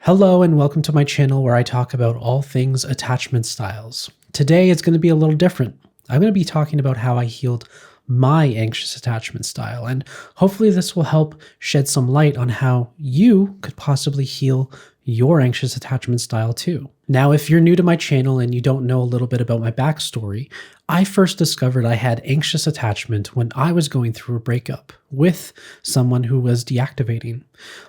Hello and welcome to my channel where I talk about all things attachment styles. Today it's going to be a little different. I'm going to be talking about how I healed my anxious attachment style, and hopefully this will help shed some light on how you could possibly heal your anxious attachment style too. Now, if you're new to my channel and you don't know a little bit about my backstory, I first discovered I had anxious attachment when I was going through a breakup with someone who was deactivating.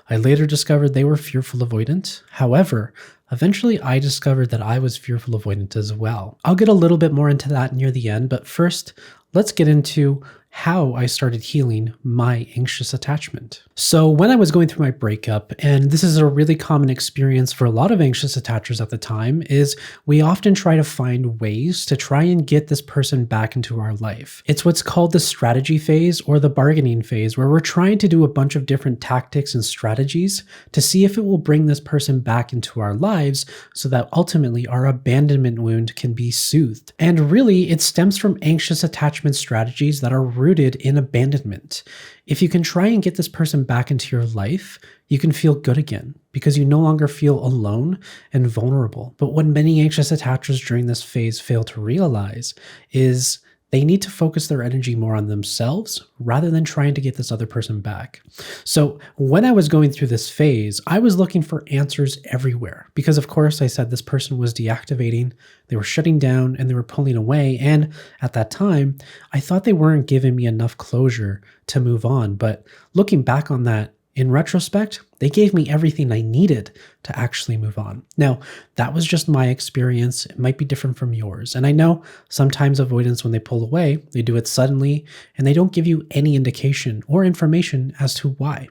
I later discovered they were fearful avoidant. However, eventually I discovered that I was fearful avoidant as well. I'll get a little bit more into that near the end, but first, let's get into how I started healing my anxious attachment. So when I was going through my breakup, and this is a really common experience for a lot of anxious attachers at the time, is we often try to find ways to try and get this person back into our life. It's what's called the strategy phase or the bargaining phase, where we're trying to do a bunch of different tactics and strategies to see if it will bring this person back into our lives so that ultimately our abandonment wound can be soothed. And really, it stems from anxious attachment strategies that are rooted in abandonment. If you can try and get this person back into your life, you can feel good again because you no longer feel alone and vulnerable. But what many anxious attachers during this phase fail to realize is they need to focus their energy more on themselves rather than trying to get this other person back. So when I was going through this phase, I was looking for answers everywhere because, of course, I said this person was deactivating, they were shutting down, and they were pulling away. And at that time, I thought they weren't giving me enough closure to move on. But looking back on that, in retrospect, they gave me everything I needed to actually move on. Now, that was just my experience. It might be different from yours. And I know sometimes avoidance, when they pull away, they do it suddenly and they don't give you any indication or information as to why.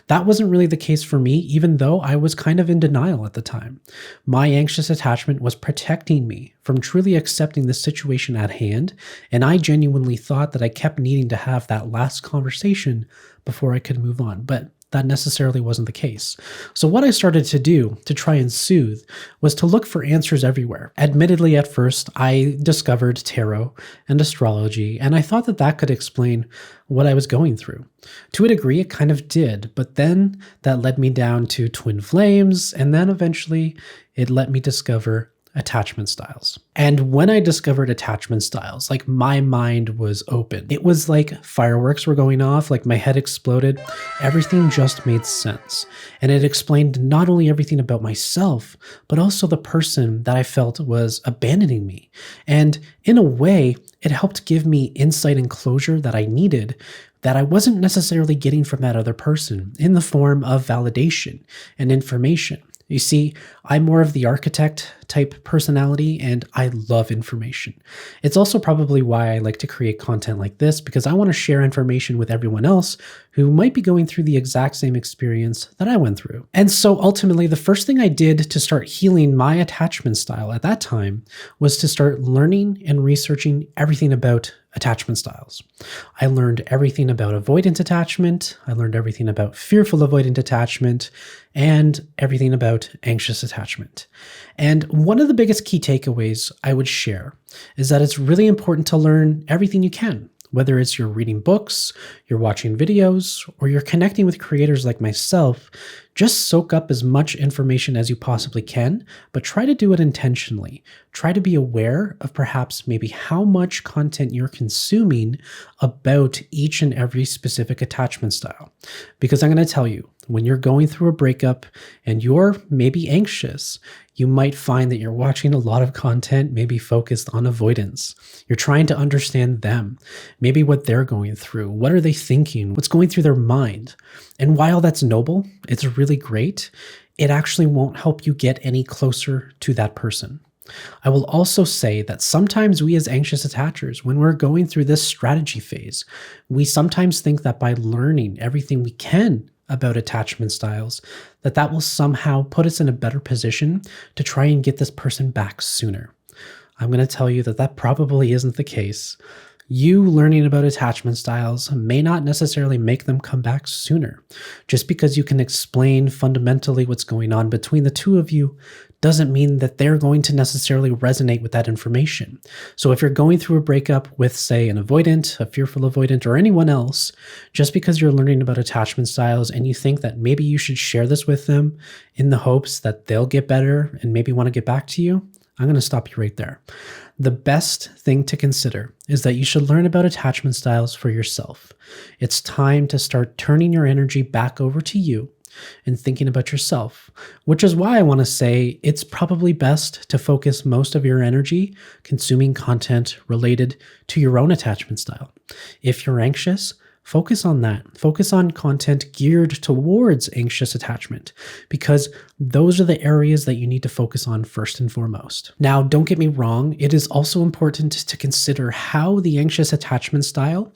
That wasn't really the case for me, even though I was kind of in denial at the time. My anxious attachment was protecting me from truly accepting the situation at hand. And I genuinely thought that I kept needing to have that last conversation before I could move on. But that necessarily wasn't the case. So what I started to do to try and soothe was to look for answers everywhere. Admittedly, at first, I discovered tarot and astrology, and I thought that that could explain what I was going through. To a degree, it kind of did, but then that led me down to twin flames, and then eventually it let me discover attachment styles. And when I discovered attachment styles, like my mind was open. It was like fireworks were going off, like my head exploded. Everything just made sense. And it explained not only everything about myself, but also the person that I felt was abandoning me. And in a way, it helped give me insight and closure that I needed that I wasn't necessarily getting from that other person in the form of validation and information. You see, I'm more of the architect type personality and I love information. It's also probably why I like to create content like this, because I want to share information with everyone else who might be going through the exact same experience that I went through. And so ultimately, the first thing I did to start healing my attachment style at that time was to start learning and researching everything about attachment styles. I learned everything about avoidant attachment. I learned everything about fearful avoidant attachment and everything about anxious attachment. And one of the biggest key takeaways I would share is that it's really important to learn everything you can, whether it's you're reading books, you're watching videos, or you're connecting with creators like myself. Just soak up as much information as you possibly can, but try to do it intentionally. Try to be aware of perhaps maybe how much content you're consuming about each and every specific attachment style. Because I'm going to tell you, when you're going through a breakup and you're maybe anxious, you might find that you're watching a lot of content maybe focused on avoidance. You're trying to understand them, maybe what they're going through, what are they thinking, what's going through their mind. And while that's noble, it's really great, it actually won't help you get any closer to that person. I will also say that sometimes we as anxious attachers, when we're going through this strategy phase, we sometimes think that by learning everything we can about attachment styles, that will somehow put us in a better position to try and get this person back sooner. I'm going to tell you that that probably isn't the case. You learning about attachment styles may not necessarily make them come back sooner. Just because you can explain fundamentally what's going on between the two of you doesn't mean that they're going to necessarily resonate with that information. So if you're going through a breakup with, say, an avoidant, a fearful avoidant, or anyone else, just because you're learning about attachment styles and you think that maybe you should share this with them in the hopes that they'll get better and maybe want to get back to you, I'm going to stop you right there. The best thing to consider is that you should learn about attachment styles for yourself. It's time to start turning your energy back over to you and thinking about yourself, which is why I want to say it's probably best to focus most of your energy consuming content related to your own attachment style. If you're anxious, focus on that. Focus on content geared towards anxious attachment, because those are the areas that you need to focus on first and foremost. Now, don't get me wrong, it is also important to consider how the anxious attachment style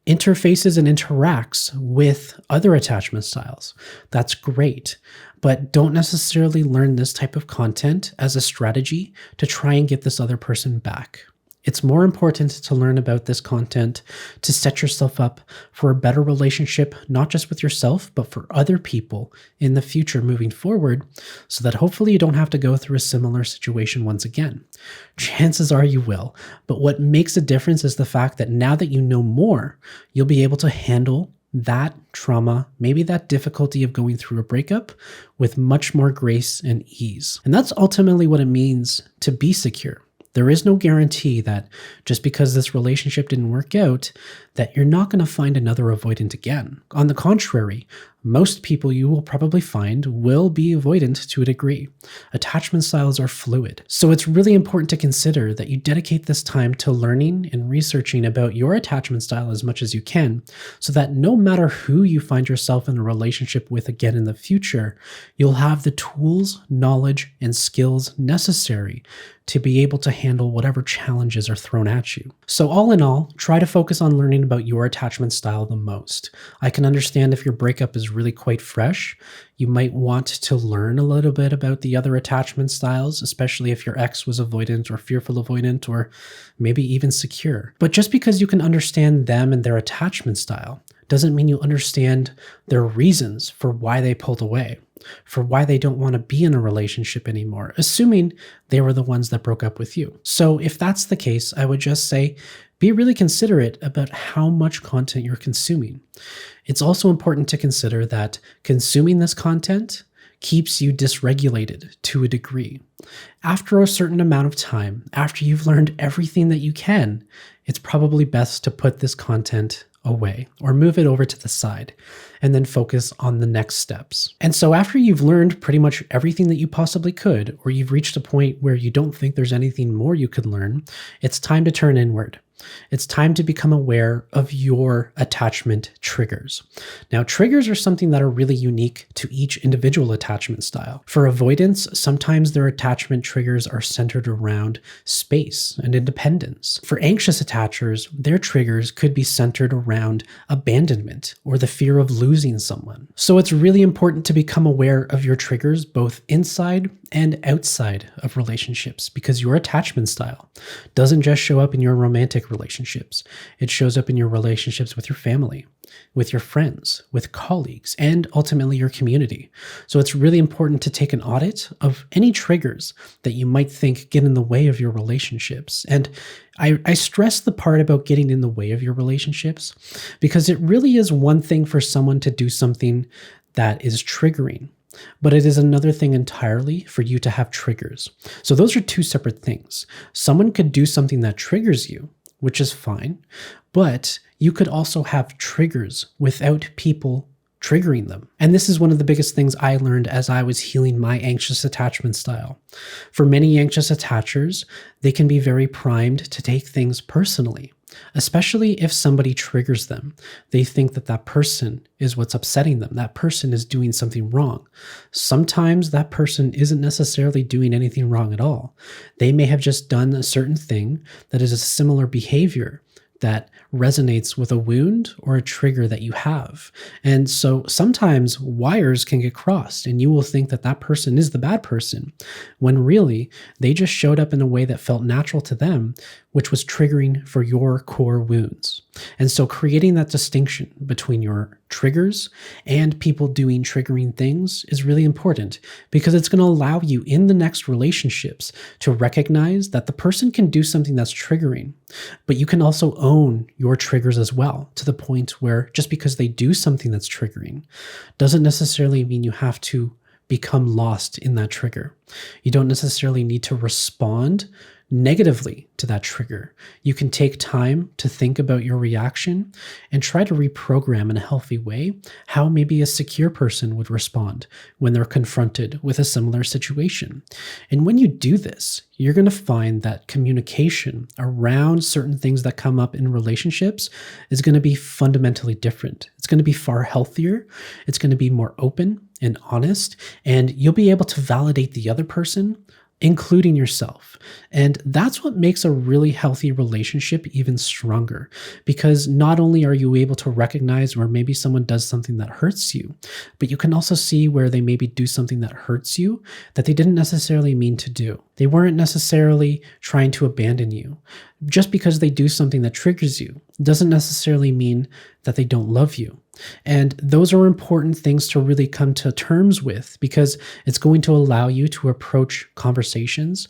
interfaces and interacts with other attachment styles. That's great, but don't necessarily learn this type of content as a strategy to try and get this other person back. It's more important to learn about this content to set yourself up for a better relationship, not just with yourself, but for other people in the future moving forward, so that hopefully you don't have to go through a similar situation once again. Chances are you will, but what makes a difference is the fact that now that you know more, you'll be able to handle that trauma, maybe that difficulty of going through a breakup, with much more grace and ease. And that's ultimately what it means to be secure. There is no guarantee that just because this relationship didn't work out, that you're not going to find another avoidant again. On the contrary, most people you will probably find will be avoidant to a degree. Attachment styles are fluid. So it's really important to consider that you dedicate this time to learning and researching about your attachment style as much as you can, so that no matter who you find yourself in a relationship with again in the future, you'll have the tools, knowledge, and skills necessary to be able to handle whatever challenges are thrown at you. So all in all, try to focus on learning about your attachment style the most. I can understand if your breakup is really quite fresh, you might want to learn a little bit about the other attachment styles, especially if your ex was avoidant or fearful avoidant, or maybe even secure. But just because you can understand them and their attachment style doesn't mean you understand their reasons for why they pulled away, for why they don't want to be in a relationship anymore, assuming they were the ones that broke up with you. So if that's the case, I would just say, be really considerate about how much content you're consuming. It's also important to consider that consuming this content keeps you dysregulated to a degree. After a certain amount of time, after you've learned everything that you can, it's probably best to put this content away or move it over to the side and then focus on the next steps. And so after you've learned pretty much everything that you possibly could, or you've reached a point where you don't think there's anything more you could learn, it's time to turn inward. It's time to become aware of your attachment triggers. Now, triggers are something that are really unique to each individual attachment style. For avoidance, sometimes their attachment triggers are centered around space and independence. For anxious attachers, their triggers could be centered around abandonment or the fear of losing someone. So it's really important to become aware of your triggers both inside and outside of relationships, because your attachment style doesn't just show up in your romantic relationships. It shows up in your relationships with your family, with your friends, with colleagues, and ultimately your community. So it's really important to take an audit of any triggers that you might think get in the way of your relationships. And I stress the part about getting in the way of your relationships, because it really is one thing for someone to do something that is triggering, but it is another thing entirely for you to have triggers. So those are two separate things. Someone could do something that triggers you, which is fine, but you could also have triggers without people triggering them. And this is one of the biggest things I learned as I was healing my anxious attachment style. For many anxious attachers, they can be very primed to take things personally, especially if somebody triggers them. They think that that person is what's upsetting them. That person is doing something wrong. Sometimes that person isn't necessarily doing anything wrong at all. They may have just done a certain thing that is a similar behavior that resonates with a wound or a trigger that you have. And so sometimes wires can get crossed and you will think that that person is the bad person, when really they just showed up in a way that felt natural to them, which was triggering for your core wounds. And so creating that distinction between your triggers and people doing triggering things is really important because it's going to allow you in the next relationships to recognize that the person can do something that's triggering, but you can also own your triggers as well, to the point where just because they do something that's triggering doesn't necessarily mean you have to become lost in that trigger. You don't necessarily need to respond negatively to that trigger. You can take time to think about your reaction and try to reprogram in a healthy way how maybe a secure person would respond when they're confronted with a similar situation. And when you do this, you're going to find that communication around certain things that come up in relationships is going to be fundamentally different. It's going to be far healthier. It's going to be more open and honest, and you'll be able to validate the other person, including yourself. And that's what makes a really healthy relationship even stronger, because not only are you able to recognize where maybe someone does something that hurts you, but you can also see where they maybe do something that hurts you that they didn't necessarily mean to do. They weren't necessarily trying to abandon you. Just because they do something that triggers you doesn't necessarily mean that they don't love you. And those are important things to really come to terms with, because it's going to allow you to approach conversations,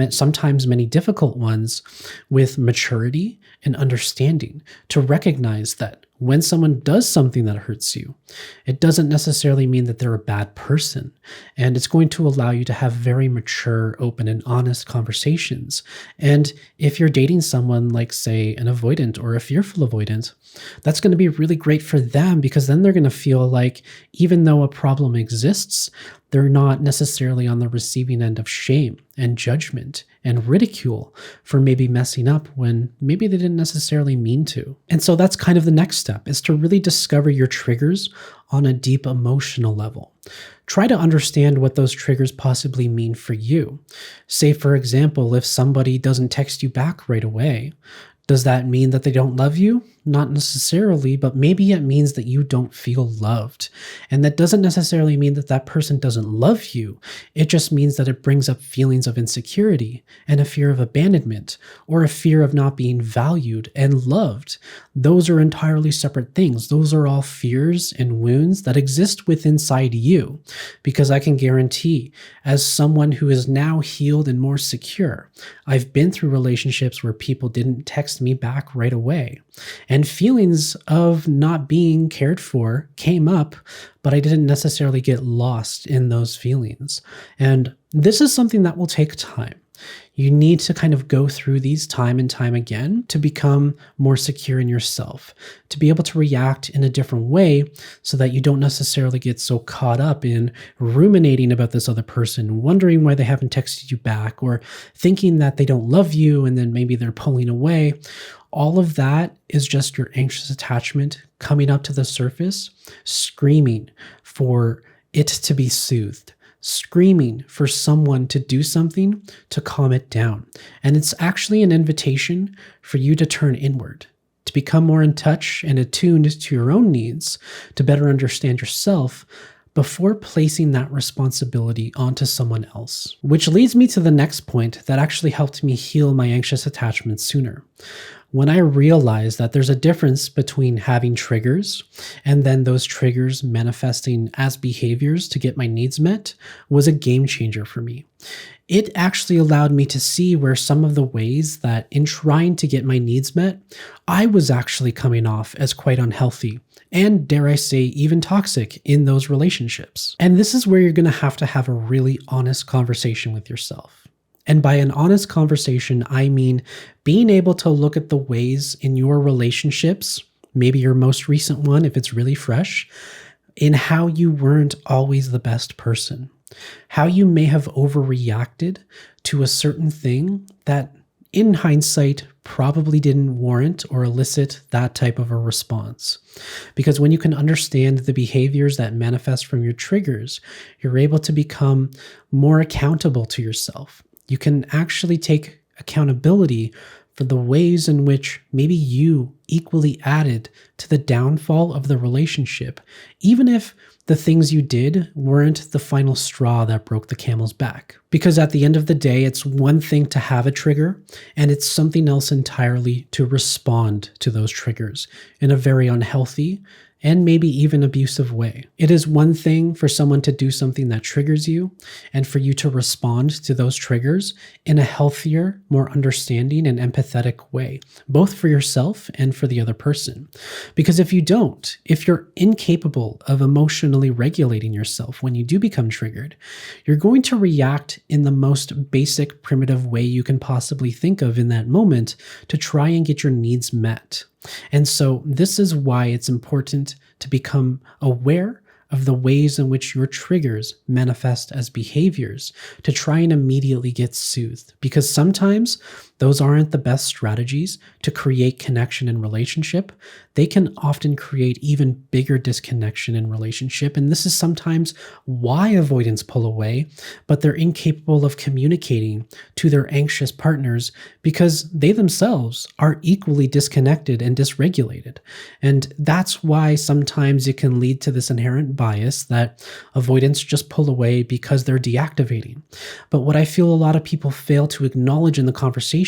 sometimes many difficult ones, with maturity and understanding, to recognize that when someone does something that hurts you, it doesn't necessarily mean that they're a bad person. And it's going to allow you to have very mature, open, and honest conversations. And if you're dating someone like, say, an avoidant or a fearful avoidant, that's going to be really great for them, because then they're going to feel like even though a problem exists, they're not necessarily on the receiving end of shame and judgment and ridicule for maybe messing up when maybe they didn't necessarily mean to. And so that's kind of the next step, is to really discover your triggers on a deep emotional level. Try to understand what those triggers possibly mean for you. Say, for example, if somebody doesn't text you back right away, does that mean that they don't love you? Not necessarily, but maybe it means that you don't feel loved. And that doesn't necessarily mean that that person doesn't love you. It just means that it brings up feelings of insecurity and a fear of abandonment, or a fear of not being valued and loved. Those are entirely separate things. Those are all fears and wounds that exist within inside you. Because I can guarantee, as someone who is now healed and more secure, I've been through relationships where people didn't text me back right away. And feelings of not being cared for came up, but I didn't necessarily get lost in those feelings. And this is something that will take time. You need to kind of go through these time and time again to become more secure in yourself, to be able to react in a different way so that you don't necessarily get so caught up in ruminating about this other person, wondering why they haven't texted you back, or thinking that they don't love you and then maybe they're pulling away. All of that is just your anxious attachment coming up to the surface, screaming for it to be soothed, screaming for someone to do something to calm it down. And it's actually an invitation for you to turn inward, to become more in touch and attuned to your own needs, to better understand yourself before placing that responsibility onto someone else. Which leads me to the next point that actually helped me heal my anxious attachment sooner. When I realized that there's a difference between having triggers and then those triggers manifesting as behaviors to get my needs met, was a game changer for me. It actually allowed me to see where some of the ways that in trying to get my needs met, I was actually coming off as quite unhealthy and, dare I say, even toxic in those relationships. And this is where you're going to have a really honest conversation with yourself. And by an honest conversation, I mean being able to look at the ways in your relationships, maybe your most recent one if it's really fresh, in how you weren't always the best person, how you may have overreacted to a certain thing that in hindsight probably didn't warrant or elicit that type of a response. Because when you can understand the behaviors that manifest from your triggers, you're able to become more accountable to yourself. You can actually take accountability for the ways in which maybe you equally added to the downfall of the relationship, even if the things you did weren't the final straw that broke the camel's back. Because at the end of the day, it's one thing to have a trigger, and it's something else entirely to respond to those triggers in a very unhealthy and maybe even abusive way. It is one thing for someone to do something that triggers you and for you to respond to those triggers in a healthier, more understanding and empathetic way, both for yourself and for the other person. Because if you don't, if you're incapable of emotionally regulating yourself when you do become triggered, you're going to react in the most basic, primitive way you can possibly think of in that moment to try and get your needs met. And so this is why it's important to become aware of the ways in which your triggers manifest as behaviors to try and immediately get soothed. Because sometimes those aren't the best strategies to create connection in relationship. They can often create even bigger disconnection in relationship. And this is sometimes why avoidants pull away, but they're incapable of communicating to their anxious partners because they themselves are equally disconnected and dysregulated. And that's why sometimes it can lead to this inherent bias that avoidants just pull away because they're deactivating. But what I feel a lot of people fail to acknowledge in the conversation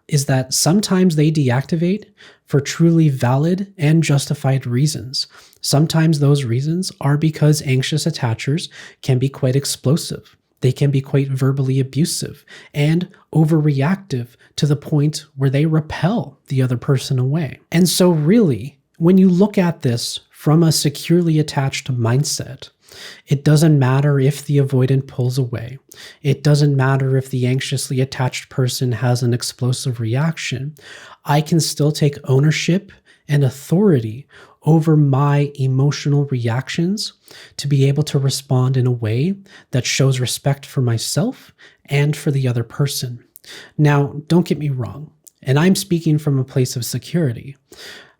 is that sometimes they deactivate for truly valid and justified reasons. Sometimes those reasons are because anxious attachers can be quite explosive. They can be quite verbally abusive and overreactive to the point where they repel the other person away. And so really, when you look at this from a securely attached mindset, it doesn't matter if the avoidant pulls away. It doesn't matter if the anxiously attached person has an explosive reaction. I can still take ownership and authority over my emotional reactions to be able to respond in a way that shows respect for myself and for the other person. Now, don't get me wrong, and I'm speaking from a place of security.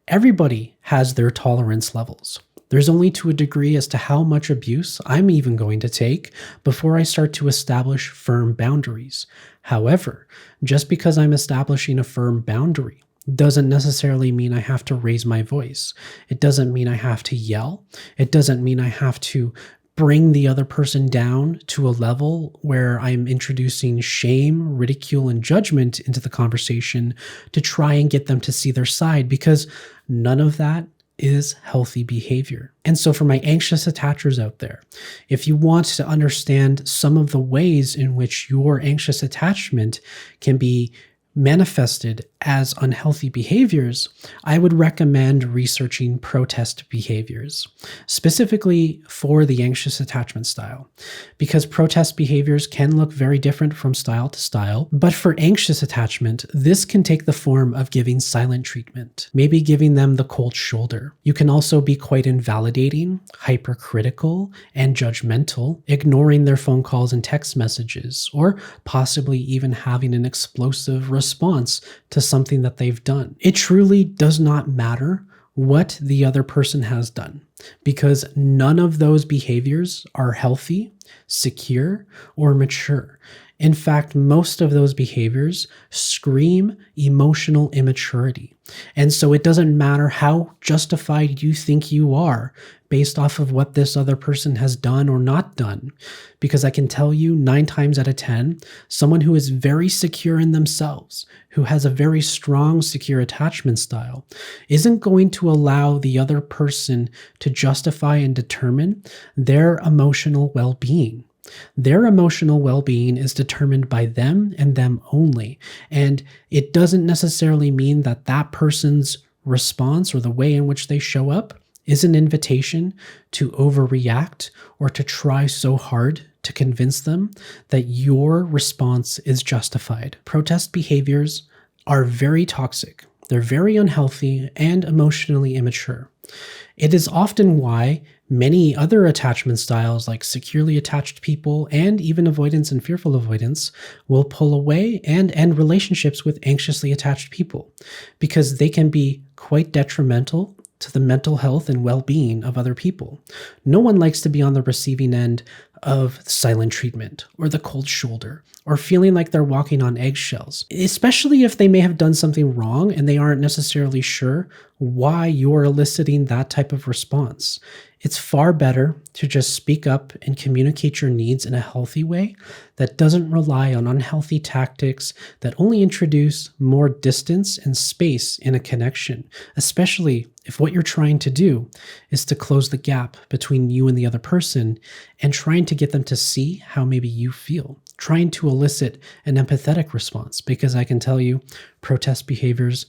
Everybody has their tolerance levels. There's only to a degree as to how much abuse I'm even going to take before I start to establish firm boundaries. However, just because I'm establishing a firm boundary doesn't necessarily mean I have to raise my voice. It doesn't mean I have to yell. It doesn't mean I have to bring the other person down to a level where I'm introducing shame, ridicule, and judgment into the conversation to try and get them to see their side, because none of that is healthy behavior. And so for my anxious attachers out there, if you want to understand some of the ways in which your anxious attachment can be manifested as unhealthy behaviors, I would recommend researching protest behaviors, specifically for the anxious attachment style, because protest behaviors can look very different from style to style. But for anxious attachment, this can take the form of giving silent treatment, maybe giving them the cold shoulder. You can also be quite invalidating, hypercritical, and judgmental, ignoring their phone calls and text messages, or possibly even having an explosive response to something that they've done. It truly does not matter what the other person has done, because none of those behaviors are healthy, secure, or mature. In fact, most of those behaviors scream emotional immaturity. And so it doesn't matter how justified you think you are based off of what this other person has done or not done. Because I can tell you 9 times out of 10, someone who is very secure in themselves, who has a very strong, secure attachment style, isn't going to allow the other person to justify and determine their emotional well-being. Their emotional well-being is determined by them and them only. And it doesn't necessarily mean that that person's response or the way in which they show up is an invitation to overreact or to try so hard to convince them that your response is justified. Protest behaviors are very toxic. They're very unhealthy and emotionally immature. It is often why many other attachment styles, like securely attached people and even avoidance and fearful avoidance, will pull away and end relationships with anxiously attached people, because they can be quite detrimental to the mental health and well-being of other people. No one likes to be on the receiving end of silent treatment or the cold shoulder or feeling like they're walking on eggshells, especially if they may have done something wrong and they aren't necessarily sure why you're eliciting that type of response. It's far better to just speak up and communicate your needs in a healthy way that doesn't rely on unhealthy tactics that only introduce more distance and space in a connection, especially if what you're trying to do is to close the gap between you and the other person and trying to get them to see how maybe you feel, trying to elicit an empathetic response, because I can tell you, protest behaviors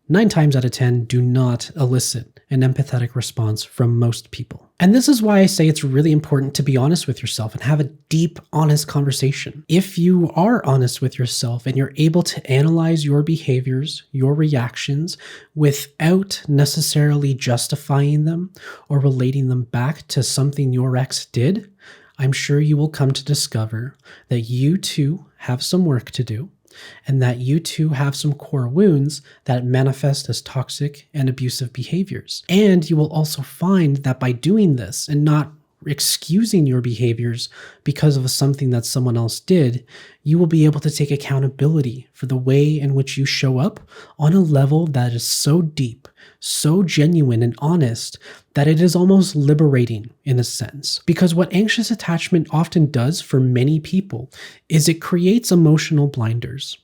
9 times out of 10 do not elicit an empathetic response from most people. And this is why I say it's really important to be honest with yourself and have a deep, honest conversation. If you are honest with yourself and you're able to analyze your behaviors, your reactions, without necessarily justifying them or relating them back to something your ex did, I'm sure you will come to discover that you too have some work to do, and that you too have some core wounds that manifest as toxic and abusive behaviors. And you will also find that by doing this and not excusing your behaviors because of something that someone else did, you will be able to take accountability for the way in which you show up on a level that is so deep, so genuine and honest that it is almost liberating in a sense. Because what anxious attachment often does for many people is it creates emotional blinders.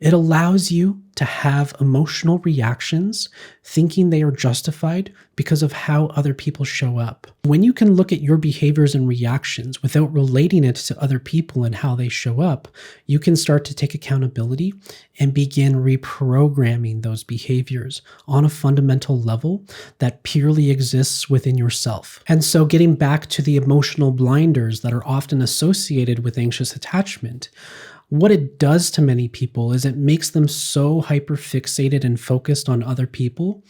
It allows you to have emotional reactions thinking they are justified because of how other people show up. When you can look at your behaviors and reactions without relating it to other people and how they show up, you can start to take accountability and begin reprogramming those behaviors on a fundamental level that purely exists within yourself. And so getting back to the emotional blinders that are often associated with anxious attachment, what it does to many people is it makes them so hyperfixated and focused on other people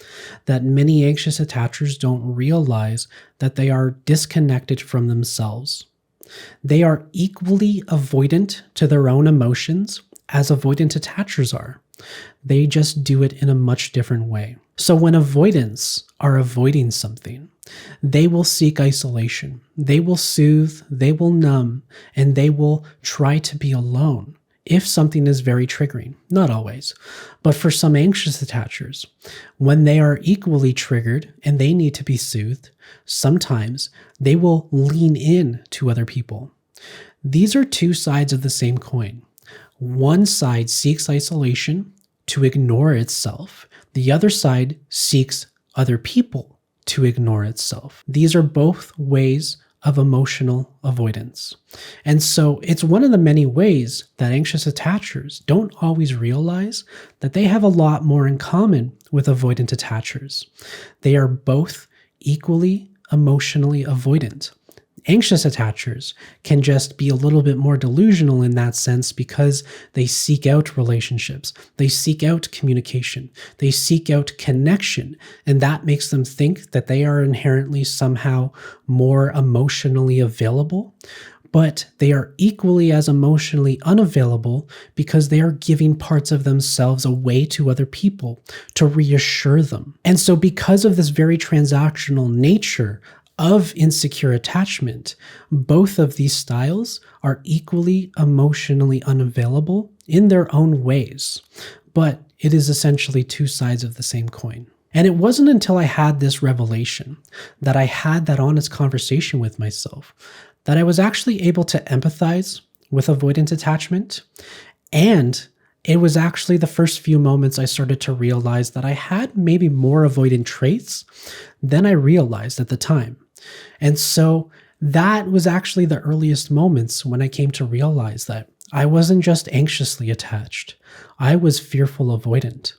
that many anxious attachers don't realize that they are disconnected from themselves. They are equally avoidant to their own emotions as avoidant attachers are. They just do it in a much different way. So when avoidants are avoiding something, they will seek isolation, they will soothe, they will numb, and they will try to be alone if something is very triggering. Not always, but for some anxious attachers, when they are equally triggered and they need to be soothed, sometimes they will lean in to other people. These are two sides of the same coin. One side seeks isolation to ignore itself. The other side seeks other people to ignore itself. These are both ways of emotional avoidance. And so it's one of the many ways that anxious attachers don't always realize that they have a lot more in common with avoidant attachers. They are both equally emotionally avoidant. Anxious attachers can just be a little bit more delusional in that sense because they seek out relationships, they seek out communication, they seek out connection, and that makes them think that they are inherently somehow more emotionally available. But they are equally as emotionally unavailable because they are giving parts of themselves away to other people to reassure them. And so because of this very transactional nature of insecure attachment, both of these styles are equally emotionally unavailable in their own ways, but it is essentially two sides of the same coin. And it wasn't until I had this revelation, that I had that honest conversation with myself, that I was actually able to empathize with avoidant attachment. And it was actually the first few moments I started to realize that I had maybe more avoidant traits than I realized at the time. And so that was actually the earliest moments when I came to realize that I wasn't just anxiously attached. I was fearful avoidant.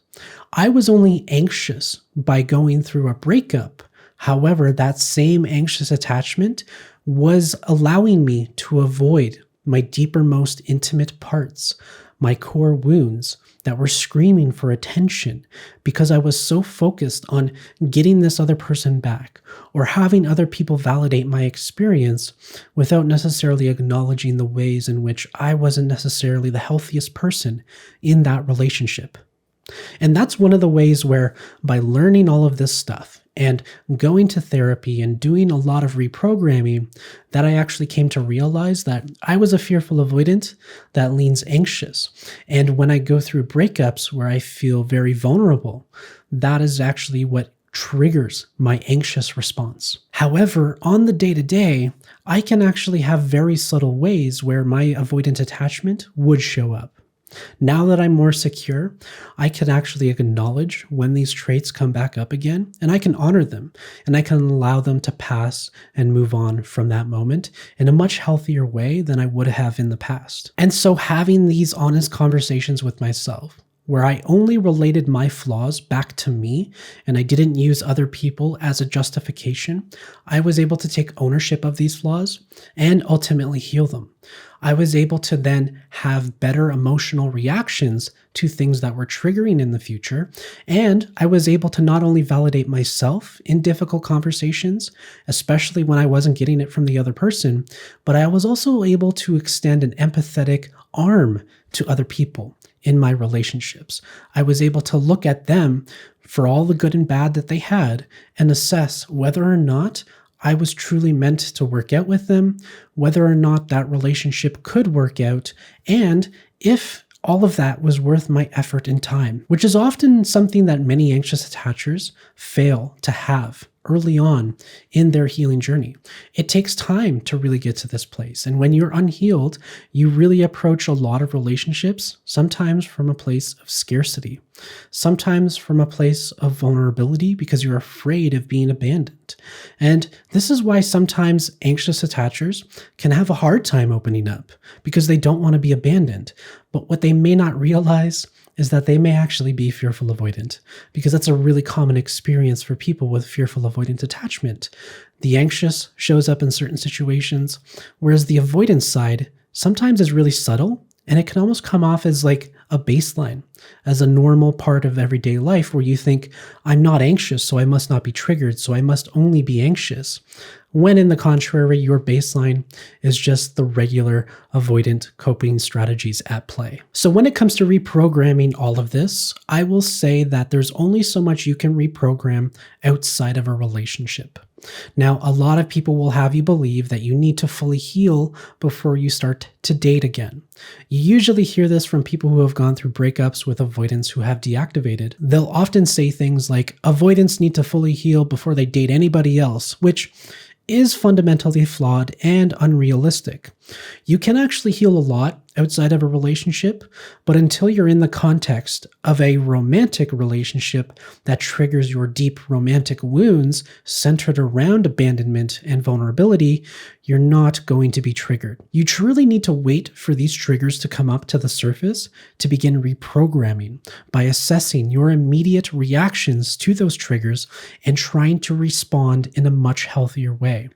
I was only anxious by going through a breakup. However, that same anxious attachment was allowing me to avoid my deeper, most intimate parts, my core wounds that were screaming for attention because I was so focused on getting this other person back or having other people validate my experience without necessarily acknowledging the ways in which I wasn't necessarily the healthiest person in that relationship. And that's one of the ways where, by learning all of this stuff and going to therapy and doing a lot of reprogramming, that I actually came to realize that I was a fearful avoidant that leans anxious. And when I go through breakups where I feel very vulnerable, that is actually what triggers my anxious response. However, on the day-to-day, I can actually have very subtle ways where my avoidant attachment would show up. Now that I'm more secure, I can actually acknowledge when these traits come back up again, and I can honor them, and I can allow them to pass and move on from that moment in a much healthier way than I would have in the past. And so having these honest conversations with myself, where I only related my flaws back to me and I didn't use other people as a justification, I was able to take ownership of these flaws and ultimately heal them. I was able to then have better emotional reactions to things that were triggering in the future, and I was able to not only validate myself in difficult conversations, especially when I wasn't getting it from the other person, but I was also able to extend an empathetic arm to other people in my relationships. I was able to look at them for all the good and bad that they had and assess whether or not I was truly meant to work out with them, whether or not that relationship could work out, and if all of that was worth my effort and time, which is often something that many anxious attachers fail to have early on in their healing journey. It takes time to really get to this place. And when you're unhealed, you really approach a lot of relationships, sometimes from a place of scarcity, sometimes from a place of vulnerability because you're afraid of being abandoned. And this is why sometimes anxious attachers can have a hard time opening up because they don't want to be abandoned. But what they may not realize is that they may actually be fearful avoidant, because that's a really common experience for people with fearful avoidant attachment. The anxious shows up in certain situations, whereas the avoidance side sometimes is really subtle, and it can almost come off as like a baseline, as a normal part of everyday life where you think, I'm not anxious, so I must not be triggered, so I must only be anxious. When in the contrary, your baseline is just the regular avoidant coping strategies at play. So when it comes to reprogramming all of this, I will say that there's only so much you can reprogram outside of a relationship. Now, a lot of people will have you believe that you need to fully heal before you start to date again. You usually hear this from people who have gone through breakups with avoidance who have deactivated. They'll often say things like, avoidants need to fully heal before they date anybody else, which is fundamentally flawed and unrealistic. You can actually heal a lot outside of a relationship, but until you're in the context of a romantic relationship that triggers your deep romantic wounds centered around abandonment and vulnerability, you're not going to be triggered. You truly need to wait for these triggers to come up to the surface to begin reprogramming by assessing your immediate reactions to those triggers and trying to respond in a much healthier way.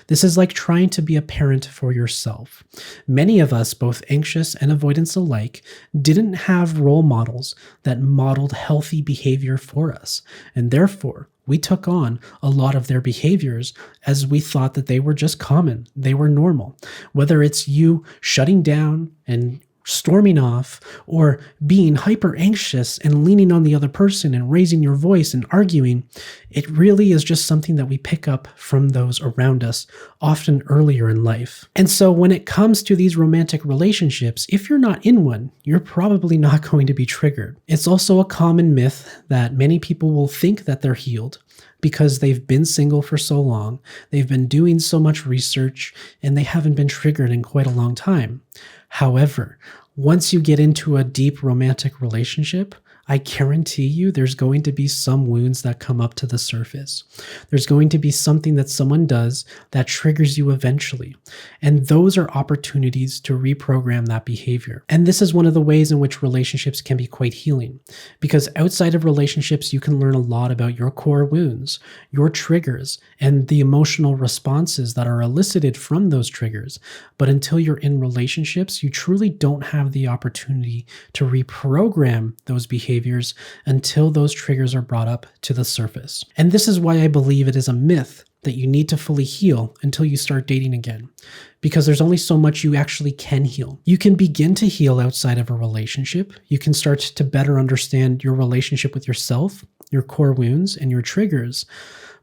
This is like trying to be a parent for yourself. Many of us, both anxious and avoidance alike, didn't have role models that modeled healthy behavior for us, and therefore we took on a lot of their behaviors as we thought that they were just common, they were normal. Whether it's you shutting down and storming off, or being hyper anxious and leaning on the other person and raising your voice and arguing, it really is just something that we pick up from those around us, often earlier in life. And so when it comes to these romantic relationships, if you're not in one, you're probably not going to be triggered. It's also a common myth that many people will think that they're healed because they've been single for so long, they've been doing so much research, and they haven't been triggered in quite a long time. However, once you get into a deep romantic relationship, I guarantee you there's going to be some wounds that come up to the surface. There's going to be something that someone does that triggers you eventually. And those are opportunities to reprogram that behavior. And this is one of the ways in which relationships can be quite healing. Because outside of relationships, you can learn a lot about your core wounds, your triggers, and the emotional responses that are elicited from those triggers. But until you're in relationships, you truly don't have the opportunity to reprogram those behaviors until those triggers are brought up to the surface. And this is why I believe it is a myth that you need to fully heal until you start dating again, because there's only so much you actually can heal. You can begin to heal outside of a relationship. You can start to better understand your relationship with yourself, your core wounds, and your triggers.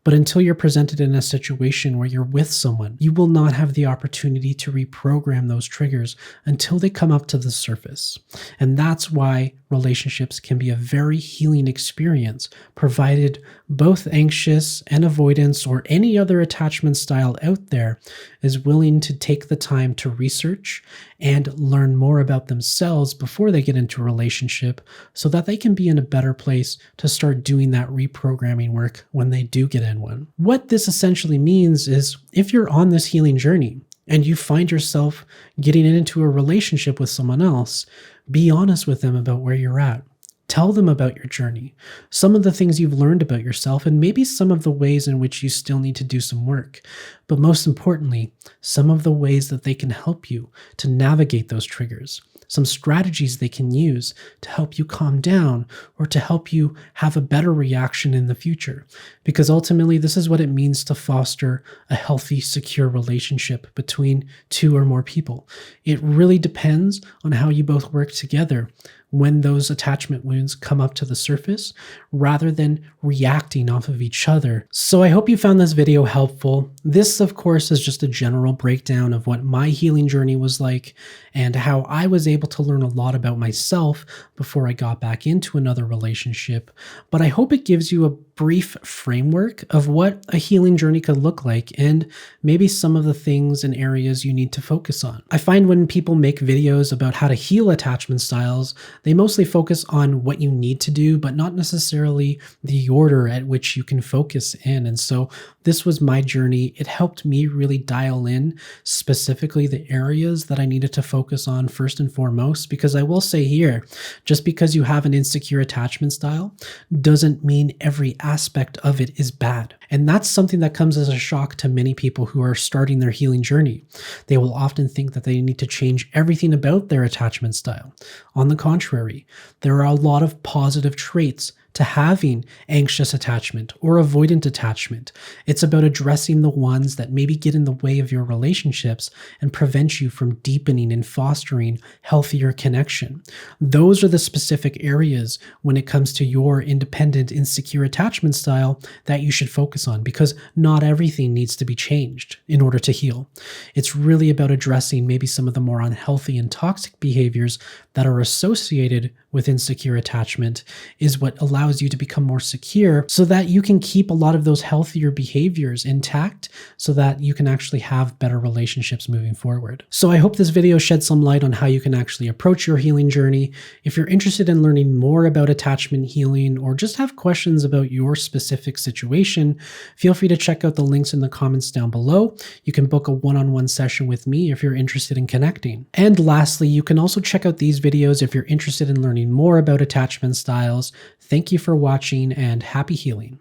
But until you're presented in a situation where you're with someone, you will not have the opportunity to reprogram those triggers until they come up to the surface. And that's why relationships can be a very healing experience, provided both anxious and avoidance or any other attachment style out there is willing to take the time to research and learn more about themselves before they get into a relationship so that they can be in a better place to start doing that reprogramming work when they do get in one. What this essentially means is if you're on this healing journey and you find yourself getting into a relationship with someone else, be honest with them about where you're at. Tell them about your journey, some of the things you've learned about yourself, and maybe some of the ways in which you still need to do some work. But most importantly, some of the ways that they can help you to navigate those triggers, some strategies they can use to help you calm down or to help you have a better reaction in the future. Because ultimately, this is what it means to foster a healthy, secure relationship between two or more people. It really depends on how you both work together when those attachment wounds come up to the surface, rather than reacting off of each other. So I hope you found this video helpful. This, of course, is just a general breakdown of what my healing journey was like and how I was able to learn a lot about myself before I got back into another relationship. But I hope it gives you a brief framework of what a healing journey could look like and maybe some of the things and areas you need to focus on. I find when people make videos about how to heal attachment styles, they mostly focus on what you need to do, but not necessarily the order at which you can focus in. And so this was my journey. It helped me really dial in specifically the areas that I needed to focus on first and foremost, because I will say here, just because you have an insecure attachment style doesn't mean every aspect of it is bad. And that's something that comes as a shock to many people who are starting their healing journey. They will often think that they need to change everything about their attachment style. On the contrary, there are a lot of positive traits to having anxious attachment or avoidant attachment. It's about addressing the ones that maybe get in the way of your relationships and prevent you from deepening and fostering healthier connection. Those are the specific areas when it comes to your independent, insecure attachment style that you should focus on, because not everything needs to be changed in order to heal. It's really about addressing maybe some of the more unhealthy and toxic behaviors that are associated with insecure attachment is what allows you to become more secure so that you can keep a lot of those healthier behaviors intact so that you can actually have better relationships moving forward. So I hope this video shed some light on how you can actually approach your healing journey. If you're interested in learning more about attachment healing or just have questions about your specific situation, feel free to check out the links in the comments down below. You can book a one-on-one session with me if you're interested in connecting. And lastly, you can also check out these videos if you're interested in learning more about attachment styles. Thank you for watching and happy healing.